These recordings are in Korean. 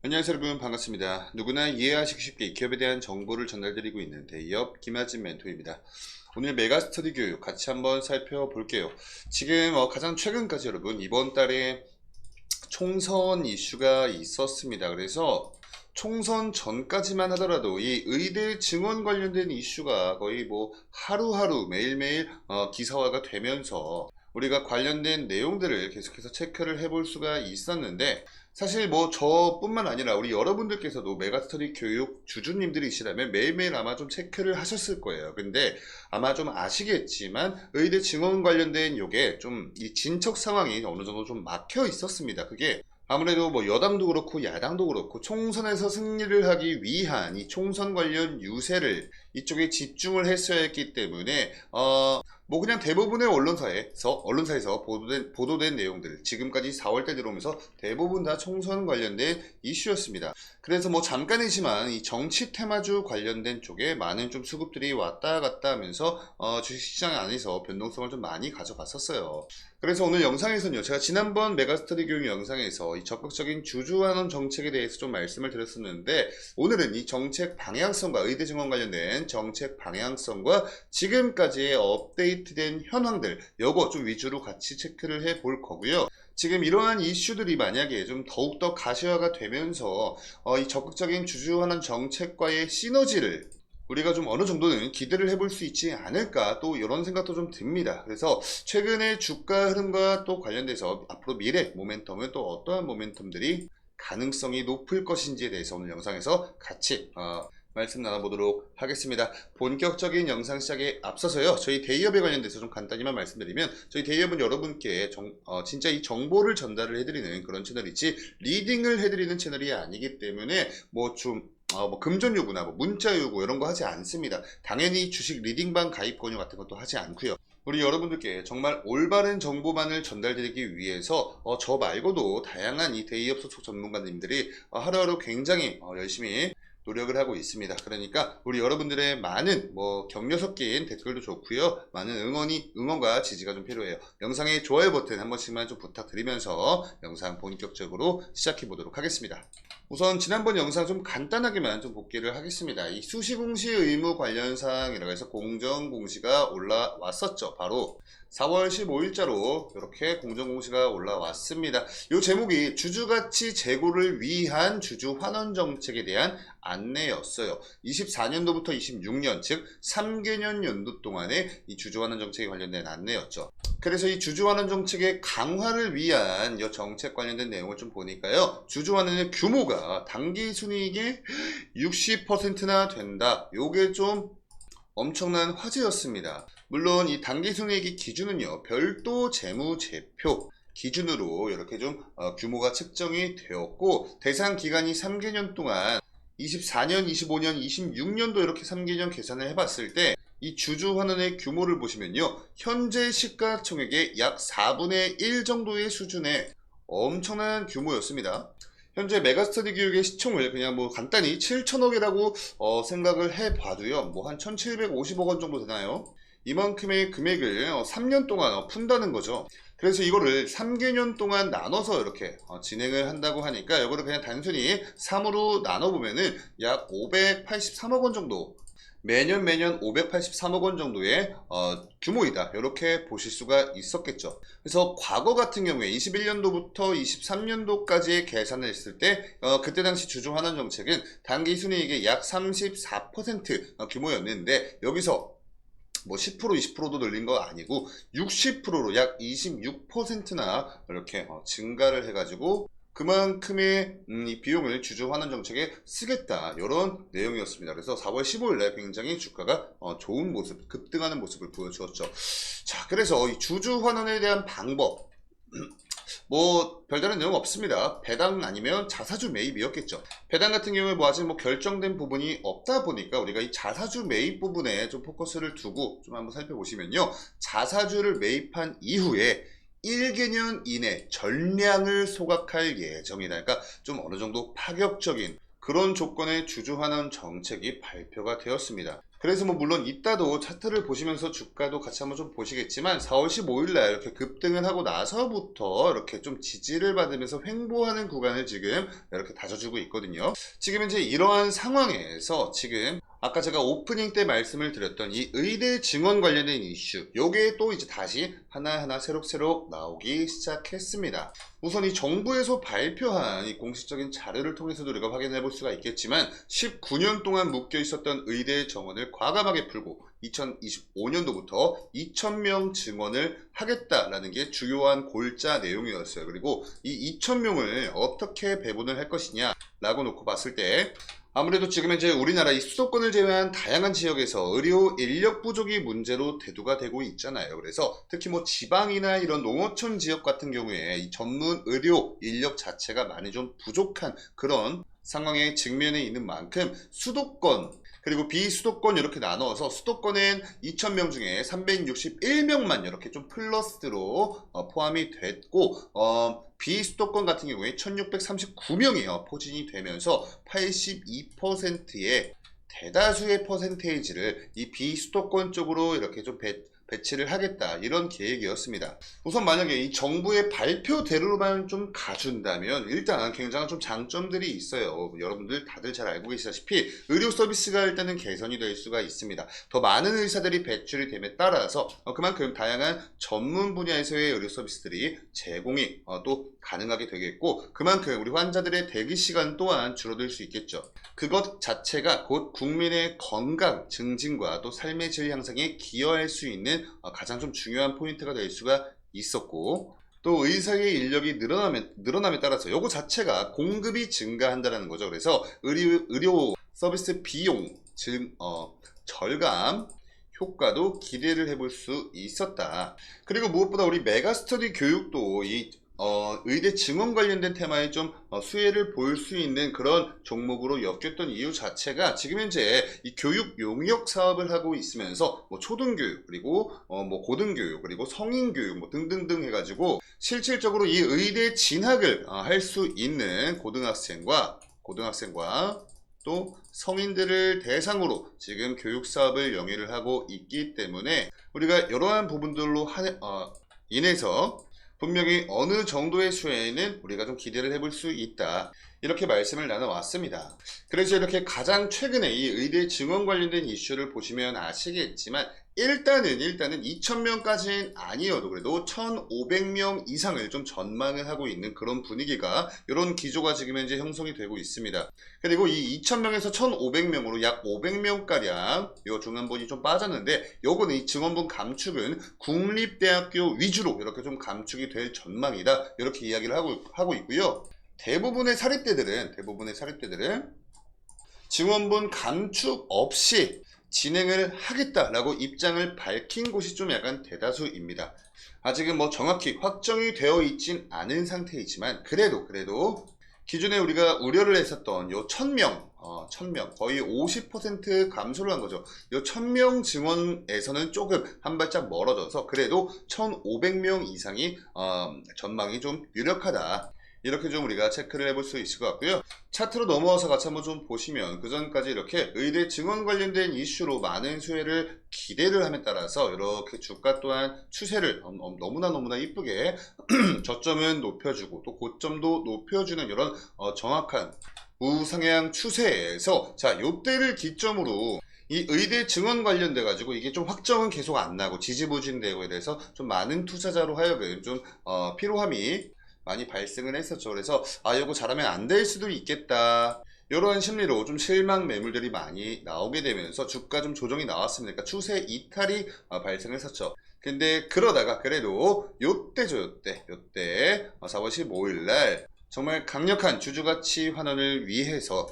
안녕하세요 여러분, 반갑습니다. 누구나 이해하시기 쉽게 기업에 대한 정보를 전달드리고 있는 대기업 김하진 멘토입니다. 오늘 메가스터디 교육 같이 한번 살펴볼게요. 지금 가장 최근까지 여러분, 이번 달에 총선 이슈가 있었습니다. 그래서 총선 전까지만 하더라도 이 의대 증원 관련된 이슈가 거의 뭐 하루하루 매일매일 기사화가 되면서 우리가 관련된 내용들을 계속해서 체크를 해볼 수가 있었는데, 사실 뭐 저뿐만 아니라 우리 여러분들께서도 메가스터디 교육 주주님들이시라면 매일매일 아마 좀 체크를 하셨을 거예요. 근데 아마 좀 아시겠지만 의대 증원 관련된 요게 좀 이 진척 상황이 어느 정도 좀 막혀 있었습니다. 그게 아무래도 뭐 여당도 그렇고 야당도 그렇고 총선에서 승리를 하기 위한 이 총선 관련 유세를 이쪽에 집중을 했어야 했기 때문에 뭐 그냥 대부분의 언론사에서 보도된 내용들, 지금까지 4월달 들어오면서 대부분 다 총선 관련된 이슈였습니다. 그래서 뭐 잠깐이지만 이 정치 테마주 관련된 쪽에 많은 좀 수급들이 왔다 갔다 하면서 주식시장 안에서 변동성을 좀 많이 가져갔었어요. 그래서 오늘 영상에서는요, 제가 지난번 메가스터디 교육 영상에서 이 적극적인 주주환원 정책에 대해서 좀 말씀을 드렸었는데, 오늘은 이 정책 방향성과 의대 증원 관련된 정책 방향성과 지금까지의 업데이트된 현황들, 요거 좀 위주로 같이 체크를 해 볼 거고요. 지금 이러한 이슈들이 만약에 좀 더욱더 가시화가 되면서 이 적극적인 주주환원 정책과의 시너지를 우리가 좀 어느 정도는 기대를 해볼 수 있지 않을까, 또 이런 생각도 좀 듭니다. 그래서 최근의 주가 흐름과 또 관련돼서 앞으로 미래 모멘텀은 또 어떠한 모멘텀들이 가능성이 높을 것인지에 대해서 오늘 영상에서 같이 말씀 나눠보도록 하겠습니다. 본격적인 영상 시작에 앞서서요, 저희 대기업에 관련돼서 좀 간단히만 말씀드리면, 저희 대기업은 여러분께 진짜 이 정보를 전달을 해드리는 그런 채널이지 리딩을 해드리는 채널이 아니기 때문에 뭐 금전 요구나 뭐 문자 요구 이런 거 하지 않습니다. 당연히 주식 리딩방 가입 권유 같은 것도 하지 않고요. 우리 여러분들께 정말 올바른 정보만을 전달드리기 위해서 저 말고도 다양한 이 대기업 소속 전문가님들이 하루하루 굉장히 열심히 노력을 하고 있습니다. 그러니까 우리 여러분들의 많은 뭐 격려 섞인 댓글도 좋고요, 많은 응원과 지지가 좀 필요해요. 영상의 좋아요 버튼 한 번씩만 좀 부탁드리면서 영상 본격적으로 시작해 보도록 하겠습니다. 우선 지난번 영상 좀 간단하게만 좀 복기를 하겠습니다. 이 수시공시 의무 관련 사항이라고 해서 공정공시가 올라왔었죠. 바로 4월 15일자로 이렇게 공정공시가 올라왔습니다. 이 제목이 주주가치 제고를 위한 주주환원 정책에 대한 안내였어요. 24년도부터 26년, 즉 3개년 연도 동안에 이 주주환원 정책에 관련된 안내였죠. 그래서 이 주주환원 정책의 강화를 위한 이 정책 관련된 내용을 좀 보니까요, 주주환원의 규모가 당기 순이익의 60%나 된다. 요게 좀 엄청난 화제였습니다. 물론 이 당기순이익의 기준은요, 별도 재무제표 기준으로 이렇게 좀 규모가 측정이 되었고, 대상 기간이 3개년 동안 24년, 25년, 26년도 이렇게 3개년 계산을 해봤을 때 이 주주환원의 규모를 보시면요, 현재 시가총액의 약 4분의 1 정도의 수준의 엄청난 규모였습니다. 현재 메가스터디 교육의 시총을 그냥 뭐 간단히 7천억이라고 생각을 해봐도요, 뭐 한 1750억 원 정도 되나요? 이만큼의 금액을 3년 동안 푼다는 거죠. 그래서 이거를 3개년 동안 나눠서 이렇게 진행을 한다고 하니까, 이거를 그냥 단순히 3으로 나눠보면은 약 583억 원 정도, 매년 583억 원 정도의 규모이다, 이렇게 보실 수가 있었겠죠. 그래서 과거 같은 경우에 21년도부터 23년도까지의 계산을 했을 때 그때 당시 주주환원 정책은 당기순이익의 약 34% 규모였는데, 여기서 뭐 10% 20%도 늘린 거 아니고 60%로 약 26%나 이렇게 증가를 해가지고 그만큼의 이 비용을 주주환원 정책에 쓰겠다, 이런 내용이었습니다. 그래서 4월 15일에 굉장히 주가가 좋은 모습, 급등하는 모습을 보여주었죠. 자, 그래서 이 주주환원에 대한 방법, 뭐 별다른 내용 없습니다. 배당 아니면 자사주 매입이었겠죠. 배당 같은 경우에 뭐 아직 뭐 결정된 부분이 없다 보니까 우리가 이 자사주 매입 부분에 좀 포커스를 두고 좀 한번 살펴보시면요, 자사주를 매입한 이후에 1개년 이내 전량을 소각할 예정이다. 그러니까 좀 어느 정도 파격적인 그런 조건의 주주환원 정책이 발표가 되었습니다. 그래서 뭐 물론 이따도 차트를 보시면서 주가도 같이 한번 좀 보시겠지만 4월 15일 날 이렇게 급등을 하고 나서부터 이렇게 좀 지지를 받으면서 횡보하는 구간을 지금 이렇게 다져주고 있거든요. 지금 이제 이러한 상황에서 지금 아까 제가 오프닝 때 말씀을 드렸던 이 의대 증원 관련된 이슈, 요게 또 이제 다시 하나하나 새록새록 나오기 시작했습니다. 우선 이 정부에서 발표한 이 공식적인 자료를 통해서도 우리가 확인해 볼 수가 있겠지만 19년 동안 묶여 있었던 의대 정원을 과감하게 풀고 2025년도부터 2,000명 증원을 하겠다라는 게 주요한 골자 내용이었어요. 그리고 이 2,000명을 어떻게 배분을 할 것이냐 라고 놓고 봤을 때 아무래도 지금 이제 우리나라 이 수도권을 제외한 다양한 지역에서 의료 인력 부족이 문제로 대두가 되고 있잖아요. 그래서 특히 뭐 지방이나 이런 농어촌 지역 같은 경우에 이 전문 의료 인력 자체가 많이 좀 부족한 그런 상황에 직면해 있는 만큼 수도권 그리고 비수도권 이렇게 나눠서 수도권은 2,000명 중에 361명만 이렇게 좀 플러스로 포함이 됐고 비수도권 같은 경우에 1,639명이 포진이 되면서 82%의 대다수의 퍼센테이지를 이 비수도권 쪽으로 이렇게 좀 배치를 하겠다 이런 계획이었습니다. 우선 만약에 이 정부의 발표대로만 좀 가준다면 일단 굉장한 좀 장점들이 있어요. 여러분들 다들 잘 알고 계시다시피 의료 서비스가 일단은 개선이 될 수가 있습니다. 더 많은 의사들이 배출이 됨에 따라서 그만큼 다양한 전문 분야에서의 의료 서비스들이 제공이 또 가능하게 되겠고 그만큼 우리 환자들의 대기 시간 또한 줄어들 수 있겠죠. 그것 자체가 곧 국민의 건강 증진과 또 삶의 질 향상에 기여할 수 있는 가장 좀 중요한 포인트가 될 수가 있었고 또 의사의 인력이 늘어남에 따라서 요거 자체가 공급이 증가한다는 거죠. 그래서 의료 서비스 비용 절감 효과도 기대를 해볼 수 있었다. 그리고 무엇보다 우리 메가스터디 교육도 이 의대 증원 관련된 테마에 좀 수혜를 볼 수 있는 그런 종목으로 엮였던 이유 자체가 지금 현재 이 교육 용역 사업을 하고 있으면서 뭐 초등교육 그리고 뭐 고등교육 그리고 성인교육 뭐 등등등 해가지고 실질적으로 이 의대 진학을 할 수 있는 고등학생과 또 성인들을 대상으로 지금 교육 사업을 영위를 하고 있기 때문에 우리가 이러한 부분들로 인해서 분명히 어느 정도의 수혜는 우리가 좀 기대를 해볼 수 있다. 이렇게 말씀을 나눠왔습니다. 그래서 이렇게 가장 최근에 이 의대 증원 관련된 이슈를 보시면 아시겠지만 일단은 2,000명까지는 아니어도 그래도 1,500명 이상을 좀 전망을 하고 있는 그런 분위기가 이런 기조가 지금 현재 형성이 되고 있습니다. 그리고 이 2,000명에서 1,500명으로 약 500명가량 요 중간분이 좀 빠졌는데 요거는 이 증원분 감축은 국립대학교 위주로 이렇게 좀 감축이 될 전망이다. 이렇게 이야기를 하고 있고요. 대부분의 사립대들은 증원분 감축 없이 진행을 하겠다라고 입장을 밝힌 곳이 좀 약간 대다수입니다. 아직은 뭐 정확히 확정이 되어 있진 않은 상태이지만 그래도 기존에 우리가 우려를 했었던 요 1,000명 거의 50% 감소를 한 거죠. 요 1,000명 증원에서는 조금 한 발짝 멀어져서 그래도 1,500명 이상이 전망이 좀 유력하다. 이렇게 좀 우리가 체크를 해볼 수 있을 것 같고요. 차트로 넘어와서 같이 한번 좀 보시면 그 전까지 이렇게 의대 증원 관련된 이슈로 많은 수혜를 기대를 함에 따라서 이렇게 주가 또한 추세를 너무나 이쁘게 저점은 높여주고 또 고점도 높여주는 이런 정확한 우상향 추세에서 자 요때를 기점으로 이 의대 증원 관련돼 가지고 이게 좀 확정은 계속 안 나고 지지부진되고 이래서 좀 많은 투자자로 하여금 좀 피로함이 많이 발생을 했었죠. 그래서 이거 잘하면 안 될 수도 있겠다. 이런 심리로 좀 실망 매물들이 많이 나오게 되면서 주가 좀 조정이 나왔습니다. 그러니까 추세 이탈이 발생을 했었죠. 근데 그러다가 그래도 요때 4월 15일 날 정말 강력한 주주가치 환원을 위해서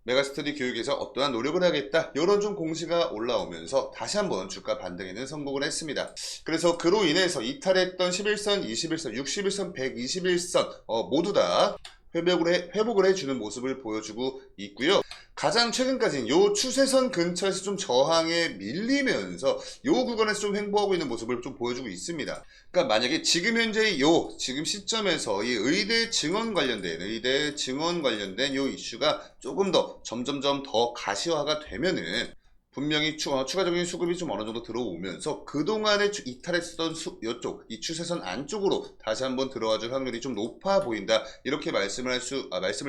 메가스터디 교육에서 어떠한 노력을 하겠다 이런 좀 공시가 올라오면서 다시 한번 주가 반등에는 성공을 했습니다. 그래서 그로 인해서 이탈했던 11선, 21선, 61선, 121선 모두 다 회복을 해주는 모습을 보여주고 있고요. 가장 최근까지는 요 추세선 근처에서 좀 저항에 밀리면서 요 구간에서 좀 횡보하고 있는 모습을 좀 보여주고 있습니다. 그러니까 만약에 지금 현재 지금 시점에서 이 의대 증원 관련된 요 이슈가 조금 더 점점점 더 가시화가 되면은 분명히 추가적인 수급이 좀 어느 정도 들어오면서 그동안에 이탈했던 이쪽 이 추세선 안쪽으로 다시 한번 들어와 줄 확률이 좀 높아 보인다. 이렇게 말씀을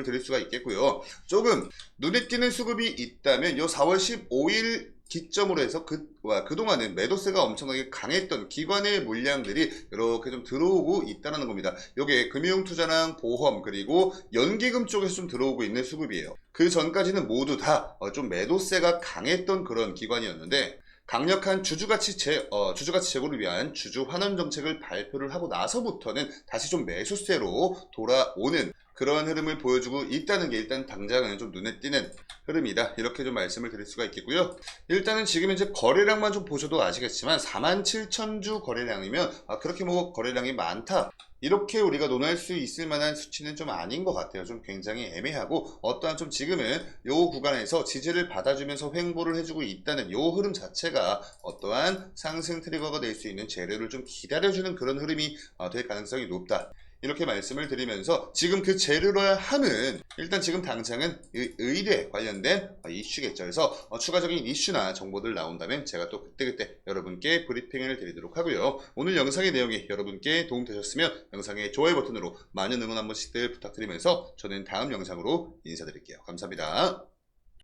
드릴 수가 있겠고요. 조금 눈에 띄는 수급이 있다면 요 4월 15일 기점으로 해서 그동안은 매도세가 엄청나게 강했던 기관의 물량들이 이렇게 좀 들어오고 있다는 겁니다. 이게 금융투자랑 보험 그리고 연기금 쪽에서 좀 들어오고 있는 수급이에요. 그 전까지는 모두 다 좀 매도세가 강했던 그런 기관이었는데 강력한 주주가치 제고를 위한 주주 환원 정책을 발표를 하고 나서부터는 다시 좀 매수세로 돌아오는 그러한 흐름을 보여주고 있다는 게 일단 당장은 좀 눈에 띄는 흐름이다. 이렇게 좀 말씀을 드릴 수가 있겠고요. 일단은 지금 이제 거래량만 좀 보셔도 아시겠지만 47,000주 거래량이면 그렇게 뭐 거래량이 많다. 이렇게 우리가 논할 수 있을 만한 수치는 좀 아닌 것 같아요. 좀 굉장히 애매하고 어떠한 좀 지금은 요 구간에서 지지를 받아주면서 횡보를 해주고 있다는 요 흐름 자체가 어떠한 상승 트리거가 될 수 있는 재료를 좀 기다려주는 그런 흐름이 될 가능성이 높다. 이렇게 말씀을 드리면서 지금 그 재료라 함은 일단 지금 당장은 의뢰 관련된 이슈겠죠. 그래서 추가적인 이슈나 정보들 나온다면 제가 또 그때그때 여러분께 브리핑을 드리도록 하고요. 오늘 영상의 내용이 여러분께 도움되셨으면 영상의 좋아요 버튼으로 많은 응원 한 번씩들 부탁드리면서 저는 다음 영상으로 인사드릴게요. 감사합니다.